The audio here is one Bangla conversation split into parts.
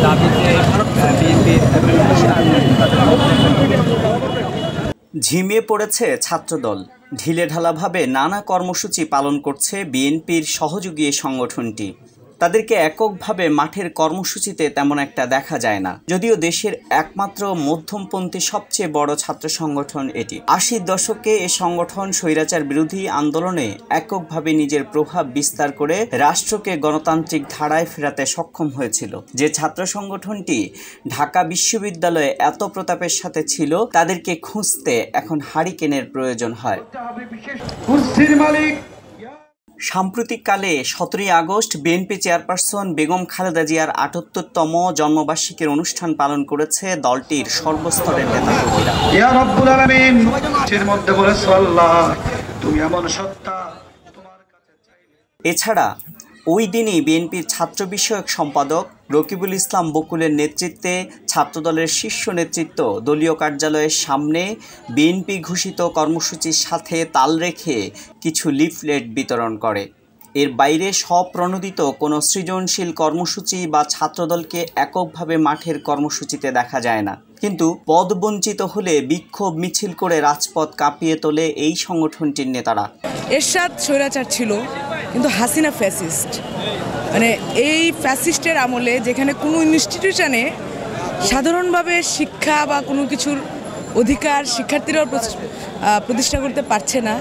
দাবিতে ঝিমিয়ে পড়েছে ছাত্রদল। ঢিলেঢালাভাবে নানা কর্মসূচি পালন করছে বিএনপির সহযোগী সংগঠনটি। তাদেরকে এককভাবে মাঠের কর্মসূচিতে তেমন একটা দেখা যায় না, যদিও দেশের একমাত্র মধ্যমপন্থী সবচেয়ে বড় ছাত্র সংগঠন এটি। ৮০ দশকে এ সংগঠন স্বৈরাচার বিরোধী আন্দোলনে এককভাবে নিজের প্রভাব বিস্তার করে রাষ্ট্রকে গণতান্ত্রিক ধারায় ফেরাতে সক্ষম হয়েছিল। যে ছাত্র সংগঠনটি ঢাকা বিশ্ববিদ্যালয়ে এত প্রতাপের সাথে ছিল, তাদেরকে খুঁজতে এখন হারিকেনের প্রয়োজন হয়। সাম্প্রতিককালে ১৭ই August BNP chairperson Begum Khaleda জিয়ার ৭৮তম জন্মবার্ষিকীর অনুষ্ঠান পালন করেছে দলটির সর্বস্তরের নেতাকর্মীরা। এছাড়া ওই দিনই বিএনপির ছাত্র বিষয়ক সম্পাদক রকিবুল ইসলাম বকুলের নেতৃত্বে ছাত্রদলের শীর্ষ নেতৃত্ব দলীয় কার্যালয়ের সামনে বিএনপি ঘোষিত কর্মসূচির সাথে তাল রেখে কিছু লিফলেট বিতরণ করে। এর বাইরে স্বপ্রণোদিত কোনো সৃজনশীল কর্মসূচি বা ছাত্রদলকে এককভাবে মাঠের কর্মসূচিতে দেখা যায় না। কিন্তু পদবঞ্চিত হলে বিক্ষোভ মিছিল করে রাজপথ কাঁপিয়ে তোলে এই সংগঠনটির নেতারা। এরশাদ স্বৈরাচার ছিল, কিন্তু হাসিনা ফ্যাসিস্ট। মানে এই ফ্যাসিস্টের আমলে যেখানে কোনো ইনস্টিটিউশনে সাধারণভাবে শিক্ষা বা কোনো কিছুর অধিকার শিক্ষার্থীরাও প্রতিষ্ঠা করতে পারছে না,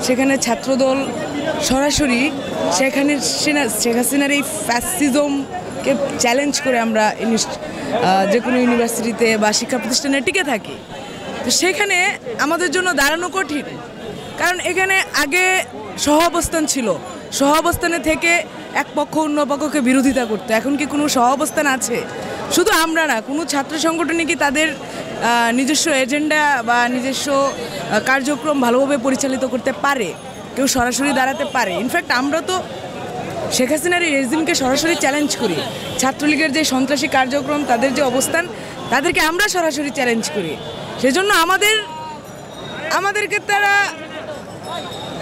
সেখানে ছাত্রদল সরাসরি শেখ হাসিনার এই ফ্যাসিজমকে চ্যালেঞ্জ করে আমরা যে কোনো ইউনিভার্সিটিতে বা শিক্ষা প্রতিষ্ঠানে টিকে থাকি। তো সেখানে আমাদের জন্য দাঁড়ানো কঠিন, কারণ এখানে আগে সহ অবস্থান ছিল, সহ অবস্থানে থেকে এক পক্ষ অন্য পক্ষকে বিরোধিতা করতো। এখন কি কোনো সহ অবস্থান আছে? শুধু আমরা না, কোনো ছাত্র সংগঠনে কি তাদের নিজস্ব এজেন্ডা বা নিজস্ব কার্যক্রম ভালোভাবে পরিচালিত করতে পারে? কেউ সরাসরি দাঁড়াতে পারে? ইনফ্যাক্ট আমরা তো শেখ হাসিনার এই রেজিমকে সরাসরি চ্যালেঞ্জ করি। ছাত্রলীগের যে সন্ত্রাসী কার্যক্রম, তাদের যে অবস্থান, তাদেরকে আমরা সরাসরি চ্যালেঞ্জ করি। সেজন্য আমাদেরকে তারা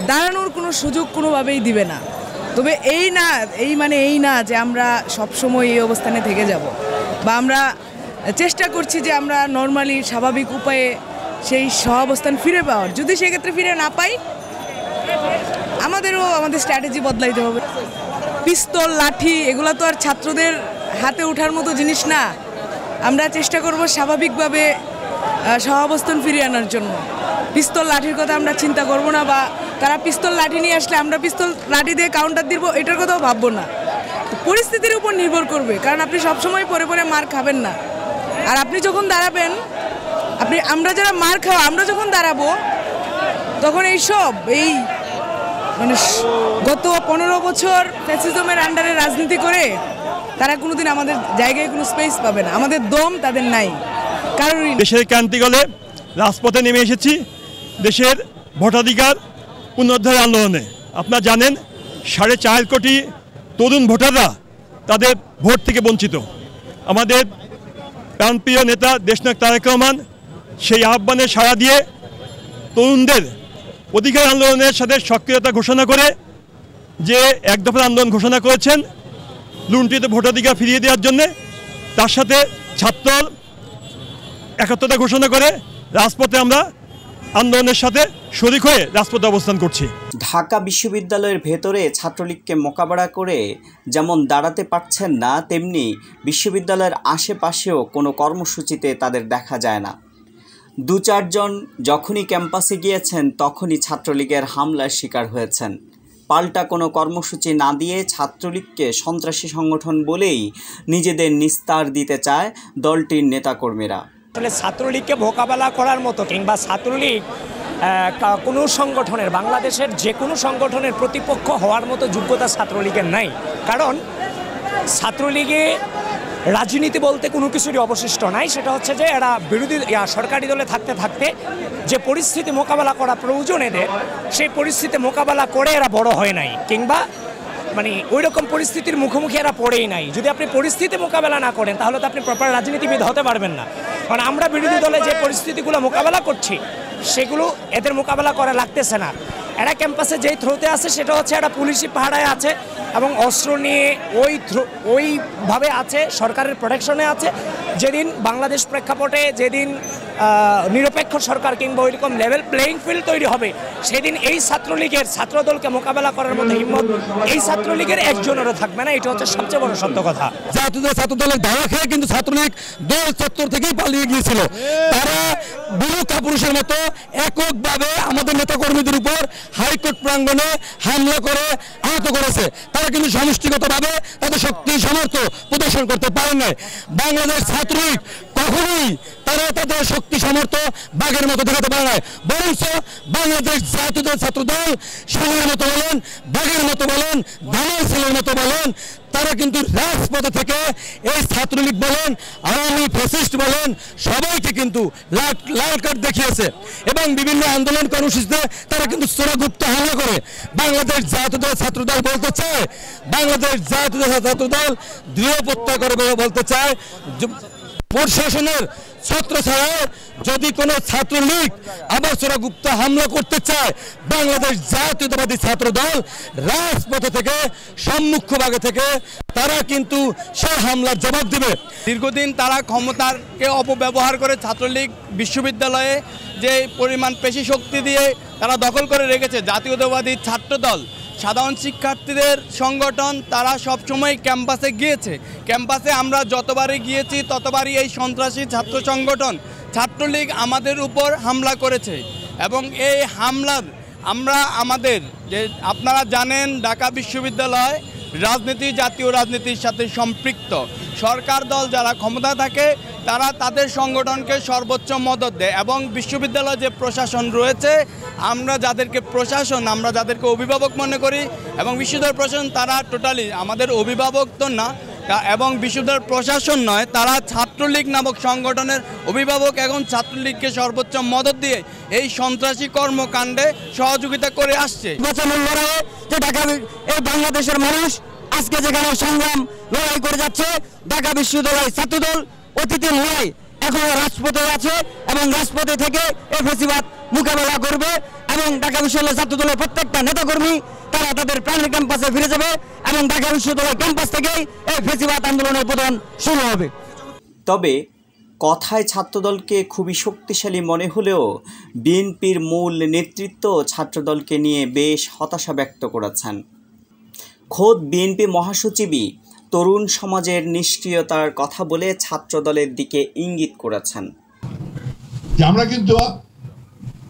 দাঁড়ানোর কোনো সুযোগ কোনোভাবেই দিবে না। তবে এই না যে আমরা সবসময় এই অবস্থানে থেকে যাব, বা আমরা চেষ্টা করছি যে আমরা নর্মালি স্বাভাবিক উপায়ে সেই সহাবস্থান ফিরে পাওয়ার। যদি সেক্ষেত্রে ফিরে না পাই, আমাদের স্ট্র্যাটেজি বদলাইতে হবে। পিস্তল, লাঠি এগুলো তো আর ছাত্রদের হাতে ওঠার মতো জিনিস না। আমরা চেষ্টা করব স্বাভাবিকভাবে সহাবস্থান ফিরিয়ে আনার জন্য। পিস্তল লাঠির কথা আমরা চিন্তা করব না, বা তারা পিস্তল লাঠি নিয়ে আসলে আমরা পিস্তল লাঠি দিয়ে কাউন্টার দিব, এটার কথাও ভাববো না। পরিস্থিতির উপর নির্ভর করবে, কারণ আপনি সবসময় পরে মার খাবেন না। আর আপনি যখন দাঁড়াবেন, আমরা যারা মার খাওয়া, আমরা যখন দাঁড়াবো, তখন এই গত 15 বছর ফ্যাসিজমের আন্ডারে রাজনীতি করে তারা কোনোদিন আমাদের জায়গায় কোনো স্পেস পাবে না। আমাদের দম তাদের নাই। কারণ দেশের ক্রান্তিকালে রাজপথে নেমে এসেছি দেশের ভোটাধিকার পুনরুদ্ধার আন্দোলনে। আপনারা জানেন 4.5 কোটি তরুণ ভোটাররা তাদের ভোট থেকে বঞ্চিত। আমাদের প্রাণপ্রিয় নেতা দেশনায়ক তারেক রহমান সেই আহ্বানে সাড়া দিয়ে তরুণদের অধিকার আন্দোলনের সাথে সক্রিয়তা ঘোষণা করে যে এক দফার আন্দোলন ঘোষণা করেছেন লুণ্ঠিত ভোটাধিকার ফিরিয়ে দেওয়ার জন্যে, তার সাথে ছাত্র একাত্মতা ঘোষণা করে রাজপথে আমরা আন্দোলনের সাথে শরিক হয়ে রাজপথে অবস্থান করছি। ঢাকা বিশ্ববিদ্যালয়ের ভেতরে ছাত্রলীগকে মোকাবেলা করে যেমন দাঁড়াতে পারছেন না, তেমনি বিশ্ববিদ্যালয়ের আশেপাশেও কোনো কর্মসূচিতে তাদের দেখা যায় না। 2-4 জন যখনই ক্যাম্পাসে গিয়েছেন, তখনই ছাত্রলীগের হামলার শিকার হয়েছেন। পাল্টা কোনো কর্মসূচি না দিয়ে ছাত্রলীগকে সন্ত্রাসী সংগঠন বলেই নিজেদের নিস্তার দিতে চায় দলটির নেতাকর্মীরা। আসলে ছাত্রলীগকে মোকাবেলা করার মতো, কিংবা ছাত্রলীগ কোনো সংগঠনের, বাংলাদেশের যে কোনো সংগঠনের প্রতিপক্ষ হওয়ার মতো যোগ্যতা ছাত্রলীগের নাই। কারণ ছাত্রলীগে রাজনীতি বলতে কোনো কিছুরই অবশিষ্ট নাই। সেটা হচ্ছে যে এরা বিরোধী সরকারি দলে থাকতে থাকতে যে পরিস্থিতি মোকাবেলা করা প্রয়োজন এদের, সেই পরিস্থিতি মোকাবেলা করে এরা বড় হয় নাই, কিংবা ওই রকম পরিস্থিতির মুখোমুখি এরা পড়েই নাই। যদি আপনি পরিস্থিতি মোকাবেলা না করেন, তাহলে তো আপনি প্রপার রাজনীতিবিদ হতে পারবেন না। কারণ আমরা বিরোধী দলে যে পরিস্থিতিগুলো মোকাবেলা করছি, সেগুলো এদের মোকাবেলা করা লাগতেছে না। এরা ক্যাম্পাসে যেই থ্রোতে আছে সেটা হচ্ছে একটা পুলিশি পাহারায় আছে এবং অস্ত্র নিয়ে ওইভাবে আছে, সরকারের প্রোটেকশনে আছে। যেদিন বাংলাদেশ প্রেক্ষাপটে যেদিন নিরপেক্ষ সরকার কিংবা ওইরকম লেভেল প্লেয়িং ফিল্ড তৈরি হবে, সেদিন এই ছাত্রলীগের ছাত্রদলকে মোকাবেলা করার মতো হিম্মত এই ছাত্রলীগের একজনেরও থাকবে না। এটা হচ্ছে সবচেয়ে বড় সত্য কথা। ছাত্রদলের ধারা খেয়ে কিন্তু ছাত্রলীগ দল চত্বর থেকেই পালিয়ে গিয়েছিল। তারা বুড়ো কাপুরুষের মতো এককভাবে আমাদের নেতাকর্মীদের উপর হাইকোর্ট প্রাঙ্গণে হামলা করে আহত করেছে। তারা কিন্তু সমষ্টিগতভাবে তাদের শক্তি সামর্থ্য প্রদর্শন করতে পারে নাই। বাংলাদেশ ছাত্রলীগ কখনোই তারা তাদের শক্তি সামর্থ্য বাঘের মতো দেখাতে পারে নাই, বরঞ্চ বাংলাদেশ জাতীয় ছাত্রদল সিংহের মতো বলেন, বাঘের মতো বলেন, ধানের ছেলের মতো বলেন, তারা কিন্তু রাজপথে থেকে এই ছাত্রলীগ বলেন, আওয়ামী ফ্যাসিস্ট বলেন, সবাইকে কিন্তু লাল কার্ড দেখিয়েছে এবং বিভিন্ন আন্দোলন কর্মসূচিতে তারা কিন্তু চোরাগুপ্ত হামলা করে। বাংলাদেশ জাতীয় ছাত্রদল বলতে চায়, বাংলাদেশ জাতীয় ছাত্রদল দৃঢ় প্রত্যয় করে বলতে চায়, প্রশাসনের ছত্র ছাড়াও যদি কোনো ছাত্রলীগ আবার চোরাগুপ্ত হামলা করতে চায়, বাংলাদেশ জাতীয়তাবাদী ছাত্রদল রাজপথে থেকে সম্মুখভাগে থেকে তারা কিন্তু সেই হামলার জবাব দেবে। দীর্ঘদিন তারা ক্ষমতাকে অপব্যবহার করে ছাত্রলীগ বিশ্ববিদ্যালয়ে যে পরিমাণ পেশি শক্তি দিয়ে তারা দখল করে রেখেছে। জাতীয়তাবাদী ছাত্রদল সাধারণ শিক্ষার্থীদের সংগঠন, তারা সবসময় ক্যাম্পাসে গিয়েছে। ক্যাম্পাসে আমরা যতবারই গিয়েছি ততবারই এই সন্ত্রাসী ছাত্র সংগঠন ছাত্রলীগ আমাদের উপর হামলা করেছে এবং এই হামলার আমরা আমাদের যে আপনারা জানেন ঢাকা বিশ্ববিদ্যালয় রাজনীতি জাতীয় রাজনীতির সাথে সম্পৃক্ত। সরকার দল যারা ক্ষমতা থাকে তারা তাদের সংগঠনকে সর্বোচ্চ মদত দেয় এবং বিশ্ববিদ্যালয় যে প্রশাসন রয়েছে, আমরা যাদেরকে প্রশাসন আমরা যাদেরকে অভিভাবক মনে করি এবং বিশ্ববিদ্যালয় প্রশাসন তারা টোটালি আমাদের অভিভাবক তো না এবং বিশ্ববিদ্যালয়ের প্রশাসন নয়, তারা ছাত্রলীগ নামক সংগঠনের অভিভাবক এবং ছাত্রলীগকে সর্বোচ্চ মদত দিয়ে এই সন্ত্রাসী কর্মকাণ্ডে সহযোগিতা করে আসছে। এই বাংলাদেশের মানুষ আজকে যেখানে সংগ্রাম লড়াই করে যাচ্ছে, ঢাকা বিশ্ববিদ্যালয় ছাত্রদল অতীতে নয়, এখন রাজপথে আছে এবং রাজপথে থেকে এই ফ্যাসিবাদ মোকাবেলা করবে এবং ঢাকা বিশ্ববিদ্যালয় ছাত্রদলের প্রত্যেকটা নেতাকর্মী তারা তাদের প্রাণের ক্যাম্পাসে ফিরে যাবে এবং ঢাকা বিশ্ববিদ্যালয় ক্যাম্পাস থেকেই এই ফ্যাসিবাদ আন্দোলনের প্রধান শুরু হবে। তবে কথায় ছাত্রদলকে খুবই শক্তিশালী মনে হলেও বিএনপির মূল নেতৃত্ব ছাত্রদলকে নিয়ে বেশ হতাশা ব্যক্ত করেছেন। খোদ বিএনপি মহাসচিবই তরুণ সমাজের নিষ্ক্রিয়তার কথা বলে ছাত্রদলের দিকে ইঙ্গিত করেছেন। আমরা কিন্তু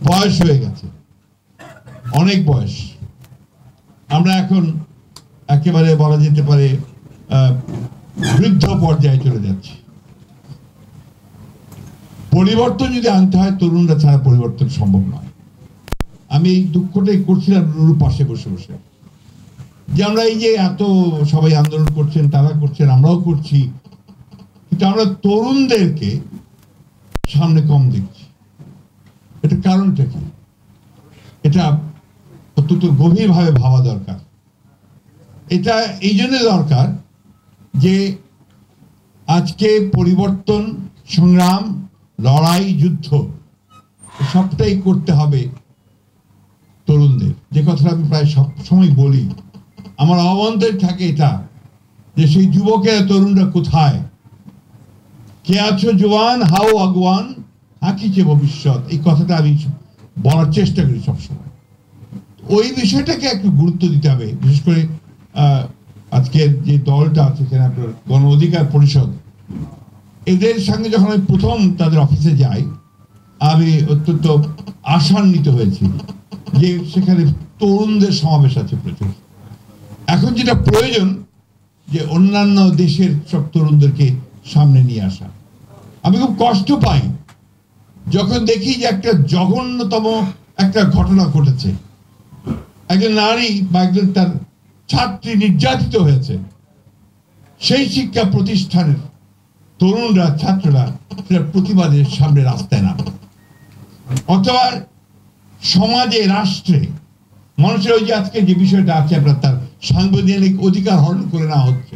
বয়স হয়ে গেছে, অনেক বয়স, আমরা এখন একেবারে বলা যেতে পারে বৃদ্ধ পর্যায়ে চলে যাচ্ছি। পরিবর্তন যদি আনতে হয় তরুণরা ছাড়া পরিবর্তন সম্ভব নয়। আমি এই দুঃখটাই করছিলাম নুরুর পাশে বসে বসে, যে আমরা এই যে এত সবাই আন্দোলন করছেন, তারা করছেন, আমরাও করছি, কিন্তু আমরা তরুণদেরকে সামনে কম দেখছি। এটা কারণটা কি? এটা অত্যন্ত গভীরভাবে ভাবা দরকার। এটা এই জন্য দরকার যে আজকে পরিবর্তন, সংগ্রাম, লড়াই, যুদ্ধ সবটাই করতে হবে তরুণদের। যে কথাটা আমি প্রায় সব সময় বলি, আমার আহ্বানদের থাকে এটা যে সেই যুবকেরা তরুণরা কোথায়, কে আছো জওয়ান, হাও আগুয়ান, আঁকিছে ভবিষ্যৎ, এই কথাটা আমি বলার চেষ্টা করি সবসময়। ওই বিষয়টাকে একটু গুরুত্ব দিতে হবে। বিশেষ করে আজকের যে দলটা আছে সেখানে আপনার গণ অধিকার পরিষদ, এদের সঙ্গে যখন আমি প্রথম তাদের অফিসে যাই, আমি অত্যন্ত আশান্বিত হয়েছি যে সেখানে তরুণদের সমাবেশ আছে প্রচুর। এখন যেটা প্রয়োজন যে অন্যান্য দেশের সব তরুণদেরকে সামনে নিয়ে আসা। আমি খুব কষ্ট পাই যখন দেখি যে একটা জঘন্যতম একটা ঘটনা ঘটেছে, একজন নারী বা একজন তার ছাত্রী নির্যাতিত হয়েছে, সেই শিক্ষা প্রতিষ্ঠানের তরুণরা, ছাত্ররা সেটা প্রতিবাদের সামনে রাস্তায় নামে, অথবা সমাজে, রাষ্ট্রে মানুষের ওই যে আজকে যে বিষয়টা আছে, আপনার তার সাংবিধানিক অধিকার হরণ করে নেওয়া হচ্ছে,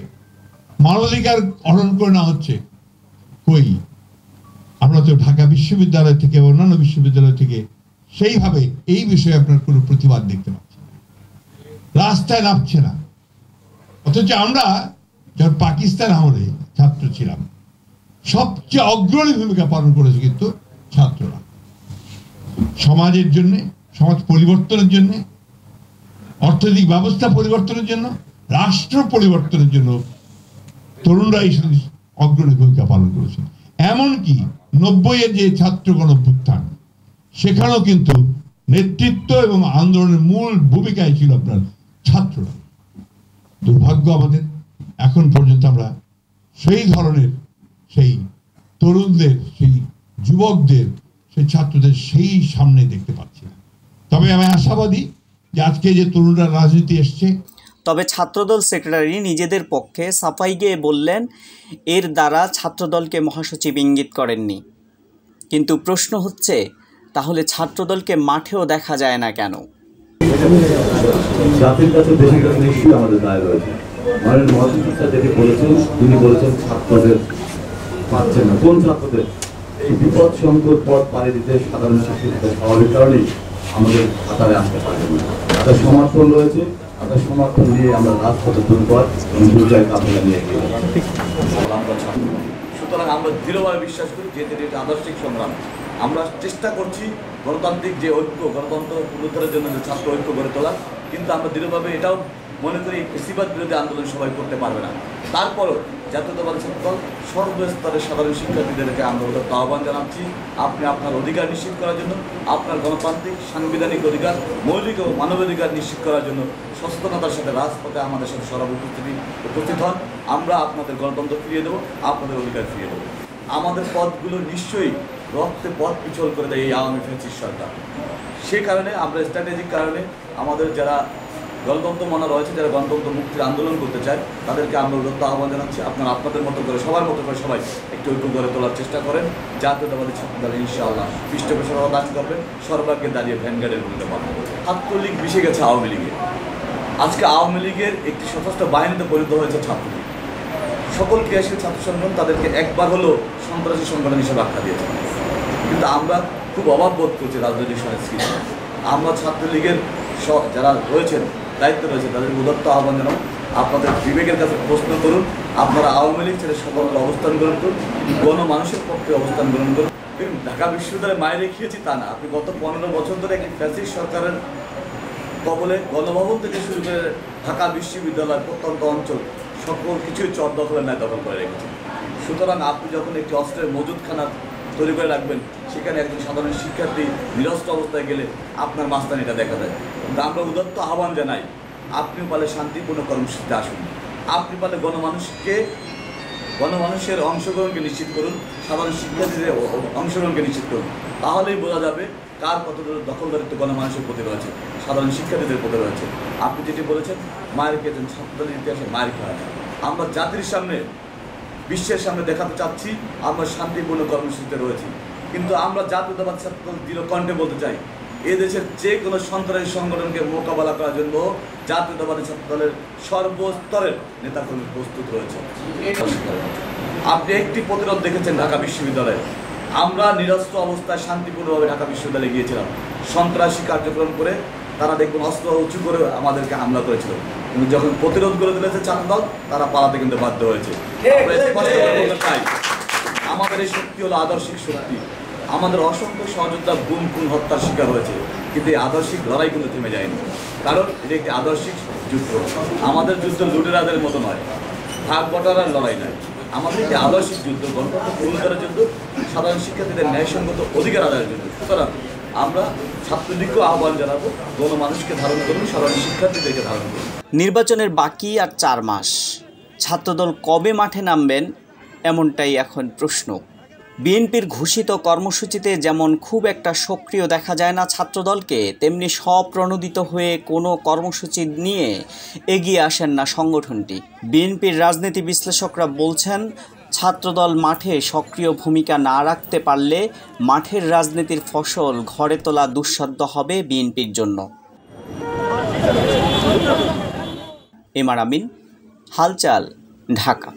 মানবাধিকার হরণ করে নেওয়া হচ্ছে। কই, আমরা তো ঢাকা বিশ্ববিদ্যালয় থেকে অন্যান্য বিশ্ববিদ্যালয় থেকে সেইভাবে এই বিষয়ে আপনার কোনো প্রতিবাদ দেখতে পাচ্ছি না, রাস্তায় নামছে না। অথচ আমরা যখন পাকিস্তান আমলে ছাত্র ছিলাম, সবচেয়ে অগ্রণী ভূমিকা পালন করেছে কিন্তু ছাত্ররা। সমাজের জন্য, সমাজ পরিবর্তনের জন্য, অর্থনৈতিক ব্যবস্থা পরিবর্তনের জন্য, রাষ্ট্র পরিবর্তনের জন্য তরুণরাই অগ্রণী ভূমিকা পালন করেছে। এমনকি 90-এর যে ছাত্র গণঅভ্যুত্থান, সেখানেও কিন্তু নেতৃত্ব এবং আন্দোলনের মূল ভূমিকায় ছিল আপনার ছাত্ররা। দুর্ভাগ্য আমাদের, এখন পর্যন্ত আমরা সেই ধরনের সেই তরুণদের, সেই যুবকদের, সেই ছাত্রদের সেই সামনে দেখতে পাচ্ছি না। তবে আমি আশাবাদী যে আজকে যে তরুণরা রাজনীতি এসছে। তবে ছাত্রদল সেক্রেটারি নিজেদের পক্ষে সাফাই গেয়ে বললেন, এর দ্বারা ছাত্রদলকে মহাসচিব ইঙ্গিত করেননি। কিন্তু প্রশ্ন হচ্ছে, তাহলে ছাত্রদলকে মাঠেও দেখা যায় না কেন? জাতির কাছে, দেশের কাছে নিশ্চয়ই আমাদের দায় রয়েছে। মাননীয় মহাসচিব যেটি বলেছেন, তিনি বলেছেন ছাত্রদের পাচ্ছে না। কোন ছাত্রদের? এই বিপদ সংকট পথ পাড়ি দিতে সাধারণ শিক্ষার্থীদের স্বাভাবিক কারণেই আমাদের কাতারে আসতে পারবেন না। তাদের সমর্থন রয়েছে, তাদের সমর্থন নিয়ে আমরা রাজপথে দুর্বল এবং দুর্জয় কাফেলা নিয়ে গিয়ে। সুতরাং আমরা দৃঢ়ভাবে বিশ্বাস করি যে এটা আদর্শিক সংগ্রাম। আমরা চেষ্টা করছি গণতান্ত্রিক যে ঐক্য, গণতন্ত্র পুনরুদ্ধারের জন্য যে ছাত্র ঐক্য গড়ে তোলা, কিন্তু আমরা দৃঢ়ভাবে এটাও মনে করি ফ্যাসিবাদ বিরোধী আন্দোলন সবাই করতে পারবে না। তারপরও জাতীয়তাবাদী ছাত্রদল সর্বস্তরের সাধারণ শিক্ষার্থীদেরকে আমরা আহ্বান জানাচ্ছি, আপনি আপনার অধিকার নিশ্চিত করার জন্য, আপনার গণতান্ত্রিক সাংবিধানিক অধিকার, মৌলিক ও মানবাধিকার নিশ্চিত করার জন্য সচেতনতার সাথে রাজপথে আমাদের সাথে উপস্থিত হন। আমরা আপনাদের গণতন্ত্র ফিরিয়ে দেবো, আপনাদের অধিকার ফিরিয়ে দেবো। আমাদের পথগুলো নিশ্চয়ই রক্তে পথ পিছল করে দেয় এই আওয়ামী ফ্যাসিস্ট সরকার। সে কারণে আমরা স্ট্র্যাটেজিক কারণে আমাদের যারা গণতন্ত্র মনা রয়েছে, যারা গণতন্ত্র মুক্তির আন্দোলন করতে চায়, তাদেরকে আমরা উদ্যত আহ্বান জানাচ্ছি, আপনারা আপনাদের মতো করে, সবার মতো করে সবাই একটু ঐক্য গড়ে তোলার চেষ্টা করেন। জাতীয়তাবাদী ছাত্রদল ইনশাআল্লাহ পৃষ্ঠপোষকতা দান করবেন, সর্বাগ্রে দাঁড়িয়ে ভ্যানগার্ডের ভূমিকা পালন করবে। ছাত্রলীগ মিশে গেছে আওয়ামী লীগে। আজকে আওয়ামী লীগের একটি সশস্ত্র বাহিনীতে পরিণত হয়েছে ছাত্রলীগ। সকল ক্রিয়াশীল ছাত্র সংগঠন তাদেরকে একবার হলেও সন্ত্রাসী সংগঠন হিসেবে আখ্যা দিয়েছে। কিন্তু আমরা খুব অভাব বোধ করছি রাজনৈতিক সংস্কৃতি। আমরা ছাত্রলীগের যারা রয়েছেন, দায়িত্ব রয়েছে, তাদের উদাত্ত আহ্বান জানাবো, আপনাদের বিবেকের কাছে প্রশ্ন করুন, আপনারা আওয়ামী লীগ ছেড়ে স্বতন্ত্র অবস্থান গ্রহণ করুন, গণমানুষের পক্ষে অবস্থান গ্রহণ করুন। ঢাকা বিশ্ববিদ্যালয়ে মায়ের রেখিয়েছি তা না, আপনি গত 15 বছর ধরে একটি ফ্যাসিস্ট সরকারের কবলে গণভবন থেকে শুরু করে ঢাকা বিশ্ববিদ্যালয়ের প্রত্যন্ত অঞ্চল সকল কিছুই চর দখলের ন্যায় দখল করে রেখেছে। সুতরাং আপনি যখন একটি অস্ত্রের মজুদখানা তৈরি করে রাখবেন, সেখানে একজন সাধারণ শিক্ষার্থী নিরস্ত্র অবস্থায় গেলে আপনার মাস্তানিটা দেখা যায়। কিন্তু আমরা উদাত্ত আহ্বান জানাই, আপনি পারলে শান্তিপূর্ণ কর্মসূচিতে আসুন, আপনি পারলে গণমানুষের অংশগ্রহণকে নিশ্চিত করুন, সাধারণ শিক্ষার্থীদের অংশগ্রহণকে নিশ্চিত করুন। তাহলেই বোঝা যাবে কার কতদূর দখলদারিত্ব গণমানুষের প্রতি রয়েছে, সাধারণ শিক্ষার্থীদের প্রতি রয়েছে। আপনি যেটি বলেছেন মায়ের খেয়েছেন, ছাত্রদলের ইতিহাসে মায়ের খাওয়া। আমরা জাতির সামনে, বিশ্বের সামনে দেখাতে চাচ্ছি আমরা শান্তিপূর্ণ কর্মসূচিতে রয়েছি। কিন্তু আমরা জাতীয়তাবাদী ছাত্রদল দৃঢ় কণ্ঠে বলতে চাই, এদেশের যে কোনো সন্ত্রাসী সংগঠনকে মোকাবেলা করার জন্য জাতীয়তাবাদী ছাত্রদলের সর্বস্তরের নেতাকর্মী প্রস্তুত রয়েছে। আপনি একটি প্রতিরোধ দেখেছেন ঢাকা বিশ্ববিদ্যালয়ে। আমরা নিরস্ত্র অবস্থায় শান্তিপূর্ণভাবে ঢাকা বিশ্ববিদ্যালয়ে গিয়েছিলাম। সন্ত্রাসী কার্যক্রম করে তারা দেখবেন অস্ত্র উঁচু করে আমাদেরকে হামলা করেছিল, কিন্তু যখন প্রতিরোধ করে দিয়েছে ছাত্রদল, তারা পালাতে কিন্তু বাধ্য হয়েছে। আমাদের এই শক্তি হলো আদর্শিক শক্তি। আমাদের অসংখ্য সহযোদ্ধা গুম খুন হত্যার শিকার হয়েছে, কিন্তু এই আদর্শিক লড়াই কিন্তু থেমে যায়নি, কারণ এটা একটি আদর্শিক যুদ্ধ। আমাদের যুদ্ধ লুটেরাদের মতো নয়, ভাগ বটারার লড়াই নয়, আমাদের একটি আদর্শিক যুদ্ধ, গণতন্ত্র পুনরুদ্ধারের যুদ্ধ, সাধারণ শিক্ষার্থীদের ন্যায়সঙ্গত অধিকার আদায়ের যুদ্ধ। সুতরাং আমরা ছাত্রলীগকেও আহ্বান জানাবো, গণমানুষকে ধারণ করুন, সাধারণ শিক্ষার্থীদেরকে ধারণ করুন। নির্বাচনের বাকি আর 4 মাস, ছাত্রদল কবে মাঠে নামবেন এমনটাই এখন প্রশ্ন। বিএনপির ঘোষিত কর্মসূচিতে যেমন খুব একটা সক্রিয় দেখা যায় না ছাত্রদলকে, তেমনি স্বপ্রণোদিত হয়ে কোনো কর্মসূচি নিয়ে এগিয়ে আসেন না সংগঠনটি। বিএনপির রাজনীতি বিশ্লেষকরা বলছেন, ছাত্রদল মাঠে সক্রিয় ভূমিকা না রাখতে পারলে মাঠের রাজনীতির ফসল ঘরে তোলা দুঃসাধ্য হবে বিএনপির জন্য। এমআর আমিন, হালচাল, ঢাকা।